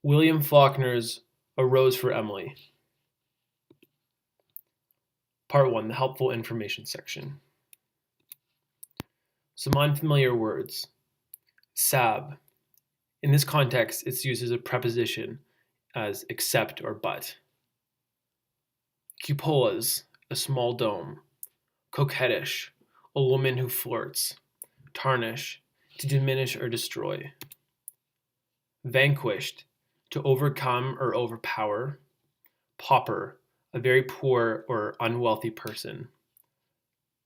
William Faulkner's A Rose for Emily. Part 1, the helpful information section. Some unfamiliar words. Sab. In this context, it's used as a preposition as except or but. Cupolas, a small dome. Coquettish, a woman who flirts. Tarnish, to diminish or destroy. Vanquished, to overcome or overpower. Pauper, a very poor or unwealthy person.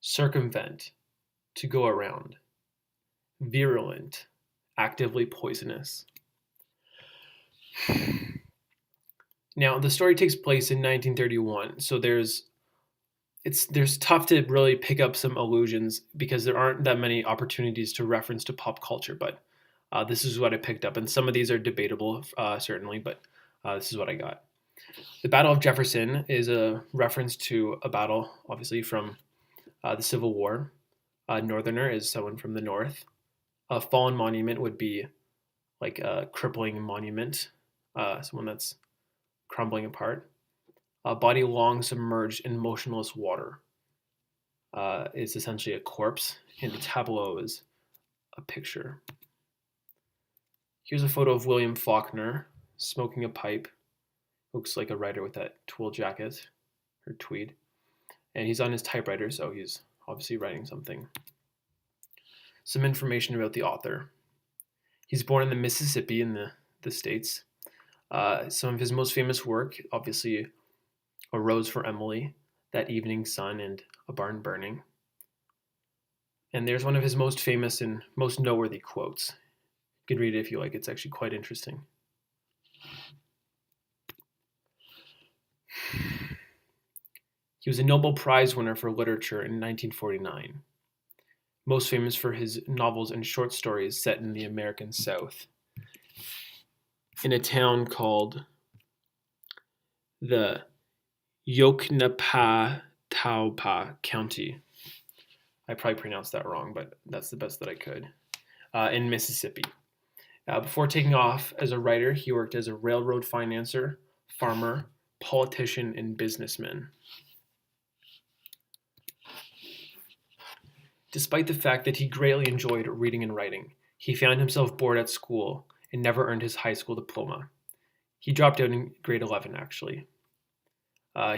Circumvent, to go around. Virulent, actively poisonous. Now, the story takes place in 1931, so there's tough to really pick up some allusions because there aren't that many opportunities to reference to pop culture, but this is what I picked up, and some of these are debatable, certainly, but this is what I got. The Battle of Jefferson is a reference to a battle, obviously, from the Civil War. Northerner is someone from the North. A fallen monument would be like a crippling monument, someone that's crumbling apart. A body long submerged in motionless water is essentially a corpse, and a tableau is a picture. Here's a photo of William Faulkner smoking a pipe. Looks like a writer with that twill jacket, or tweed. And he's on his typewriter, so he's obviously writing something. Some information about the author. He's born in the Mississippi in the States. Some of his most famous work, obviously, A Rose for Emily, That Evening Sun, and A Barn Burning. And there's one of his most famous and most noteworthy quotes. You can read it if you like. It's actually quite interesting. He was a Nobel Prize winner for literature in 1949, most famous for his novels and short stories set in the American South, in a town called the Yoknapatawpah County. I probably pronounced that wrong, but that's the best that I could, in Mississippi. Before taking off as a writer, he worked as a railroad financer, farmer, politician, and businessman. Despite the fact that he greatly enjoyed reading and writing, he found himself bored at school and never earned his high school diploma. He dropped out in grade 11, actually.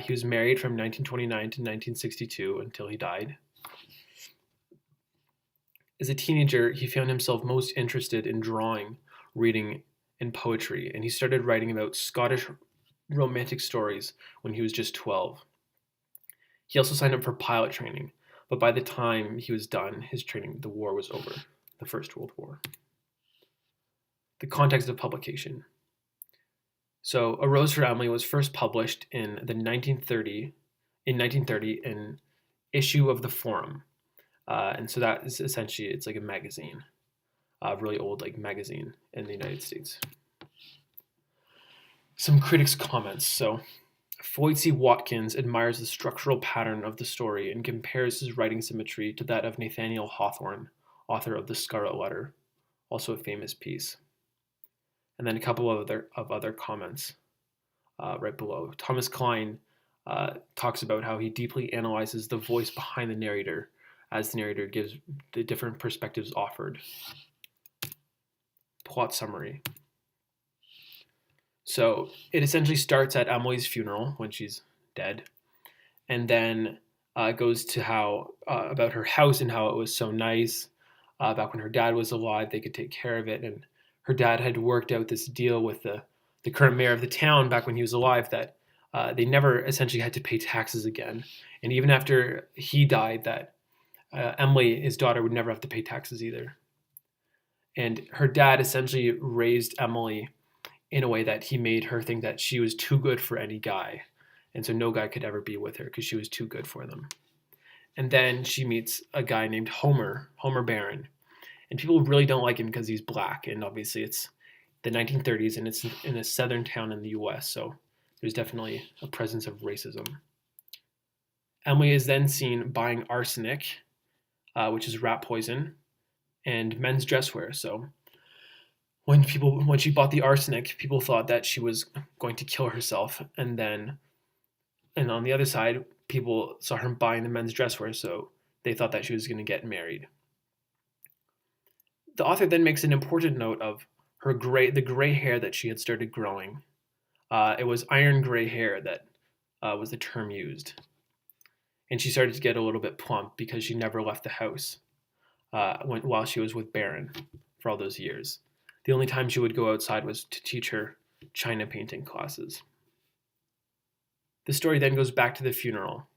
He was married from 1929 to 1962 until he died. As a teenager, he found himself most interested in drawing, reading, and poetry, and he started writing about Scottish romantic stories when he was just 12. He also signed up for pilot training, but by the time he was done his training, the war was over, the First World War. The context of publication. So, A Rose for Emily was first published in 1930 in issue of the Forum. And so that is essentially, it's like a magazine, a really old like magazine in the United States. Some critics' comments. So, Floyd C. Watkins admires the structural pattern of the story and compares his writing symmetry to that of Nathaniel Hawthorne, author of The Scarlet Letter, also a famous piece. And then a couple of other comments right below. Thomas Klein talks about how he deeply analyzes the voice behind the narrator as the narrator gives the different perspectives offered. Plot summary. So it essentially starts at Emily's funeral when she's dead, and then goes to how about her house and how it was so nice. Back when her dad was alive, they could take care of it, and her dad had worked out this deal with the current mayor of the town back when he was alive that they never essentially had to pay taxes again. And even after he died, that Emily, his daughter, would never have to pay taxes either. And her dad essentially raised Emily in a way that he made her think that she was too good for any guy. And so no guy could ever be with her because she was too good for them. And then she meets a guy named Homer Barron. And people really don't like him because he's black. And obviously it's the 1930s and it's in a southern town in the US. So there's definitely a presence of racism. Emily is then seen buying arsenic, which is rat poison, and men's dress wear. So when she bought the arsenic, people thought that she was going to kill herself, and on the other side, people saw her buying the men's dresswear, so they thought that she was going to get married. The author then makes an important note of the gray hair that she had started growing. It was iron gray hair that was the term used, and she started to get a little bit plump because she never left the house while she was with Baron for all those years. The only time she would go outside was to teach her china painting classes. The story then goes back to the funeral.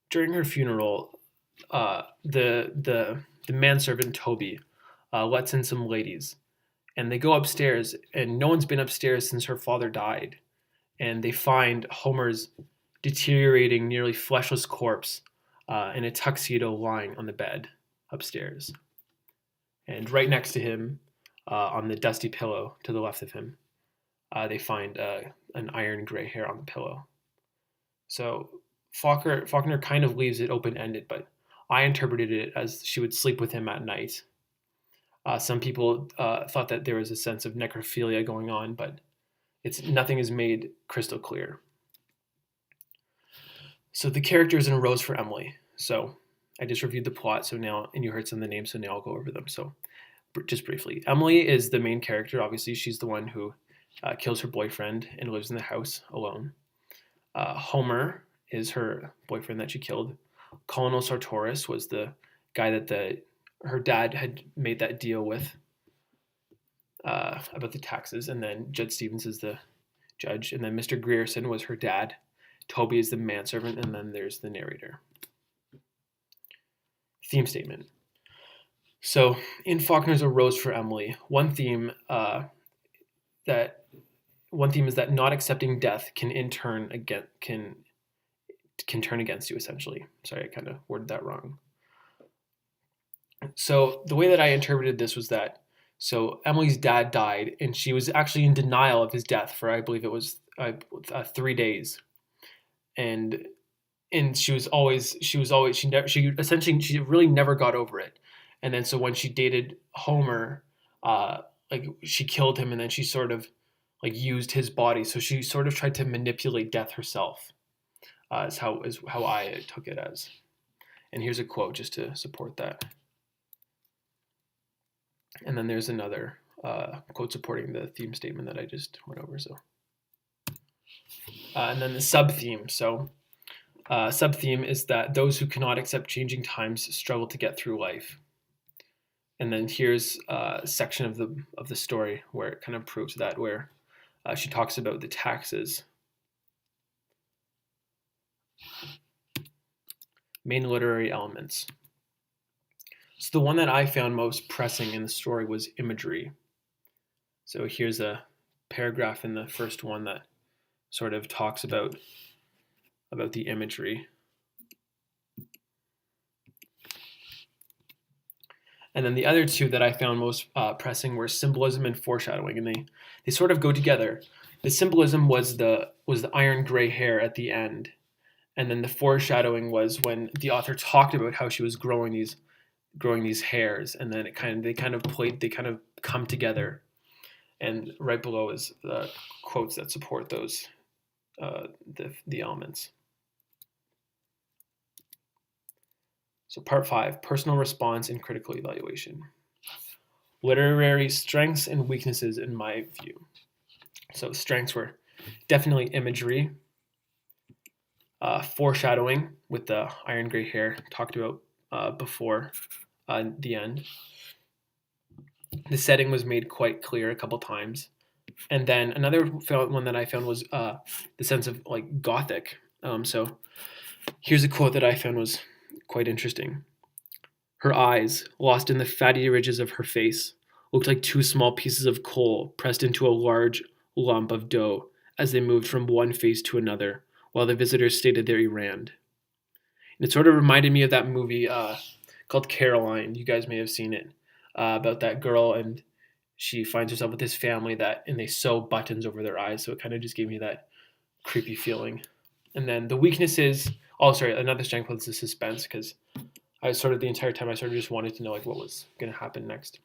During her funeral, the manservant Toby lets in some ladies, and they go upstairs, and no one's been upstairs since her father died, and they find Homer's deteriorating, nearly fleshless corpse in a tuxedo lying on the bed upstairs. And right next to him, on the dusty pillow to the left of him, they find an iron gray hair on the pillow. So Faulkner kind of leaves it open-ended, but I interpreted it as she would sleep with him at night. Some people thought that there was a sense of necrophilia going on, but nothing is made crystal clear. So the characters in A Rose for Emily. So I just reviewed the plot, and you heard some of the names, so now I'll go over them. So just briefly, Emily is the main character. Obviously, she's the one who kills her boyfriend and lives in the house alone. Homer is her boyfriend that she killed. Colonel Sartoris was the guy that her dad had made that deal with about the taxes, and then Judd Stevens is the judge, and then Mr. Grierson was her dad. Toby is the manservant, and then there's the narrator. Theme statement. So in Faulkner's A Rose for Emily, one theme is that not accepting death can turn against you, essentially. Sorry, I kind of worded that wrong. So the way that I interpreted this was that Emily's dad died, and she was actually in denial of his death for, I believe it was 3 days, and she really never got over it. And then so when she dated Homer, she killed him, and then she sort of used his body. So she sort of tried to manipulate death herself. Is how I took it as. And here's a quote just to support that. And then there's another quote supporting the theme statement that I just went over. So, and then the sub-theme. So, sub-theme is that those who cannot accept changing times struggle to get through life. And then here's a section of the story where it kind of proves that, where she talks about the taxes. Main literary elements. So the one that I found most pressing in the story was imagery. So here's a paragraph in the first one that sort of talks about the imagery. And then the other two that I found most pressing were symbolism and foreshadowing, and they sort of go together. The symbolism was the iron gray hair at the end, and then the foreshadowing was when the author talked about how she was growing these hairs, and then they kind of come together. And right below is the quotes that support those the elements. So part 5, personal response and critical evaluation. Literary strengths and weaknesses in my view. So strengths were definitely imagery, foreshadowing with the iron gray hair talked about before the end. The setting was made quite clear a couple times. And then another one that I found was the sense of gothic. So here's a quote that I found was quite interesting. Her eyes, lost in the fatty ridges of her face, looked like 2 small pieces of coal pressed into a large lump of dough as they moved from one face to another, while the visitors stated their errand. And it sort of reminded me of that movie called Caroline. You guys may have seen it, about that girl, and she finds herself with this family and they sew buttons over their eyes, so it kind of just gave me that creepy feeling. And then the weaknesses, another strength was the suspense, because the entire time I just wanted to know what was going to happen next.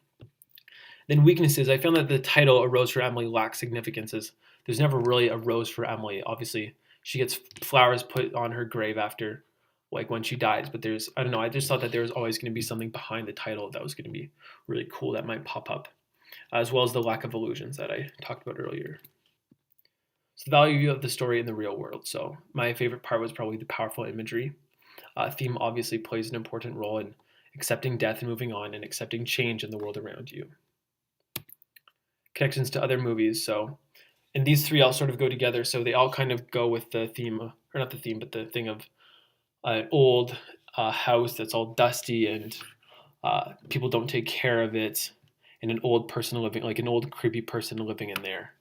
Then weaknesses, I found that the title A Rose for Emily lacks significance, as there's never really a rose for Emily. Obviously, she gets flowers put on her grave after, like when she dies, but there's, I don't know, I just thought that there was always going to be something behind the title that was going to be really cool that might pop up, as well as the lack of illusions that I talked about earlier. So the value of the story in the real world. So my favorite part was probably the powerful imagery. Theme obviously plays an important role in accepting death and moving on and accepting change in the world around you. Connections to other movies. So, and these three all sort of go together. So they all kind of go with the theme, or not the theme, but the thing of an old house that's all dusty and people don't take care of it, and an old person living, like an old creepy person living in there.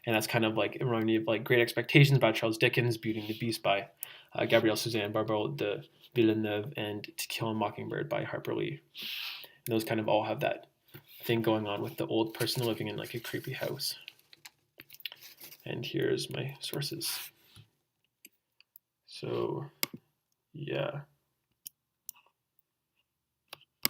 And that's kind of like, it reminded me of like Great Expectations by Charles Dickens, Beauty and the Beast by Gabrielle Suzanne Barbeau de Villeneuve, and To Kill a Mockingbird by Harper Lee. And those kind of all have that thing going on with the old person living in like a creepy house. And here's my sources. So, yeah.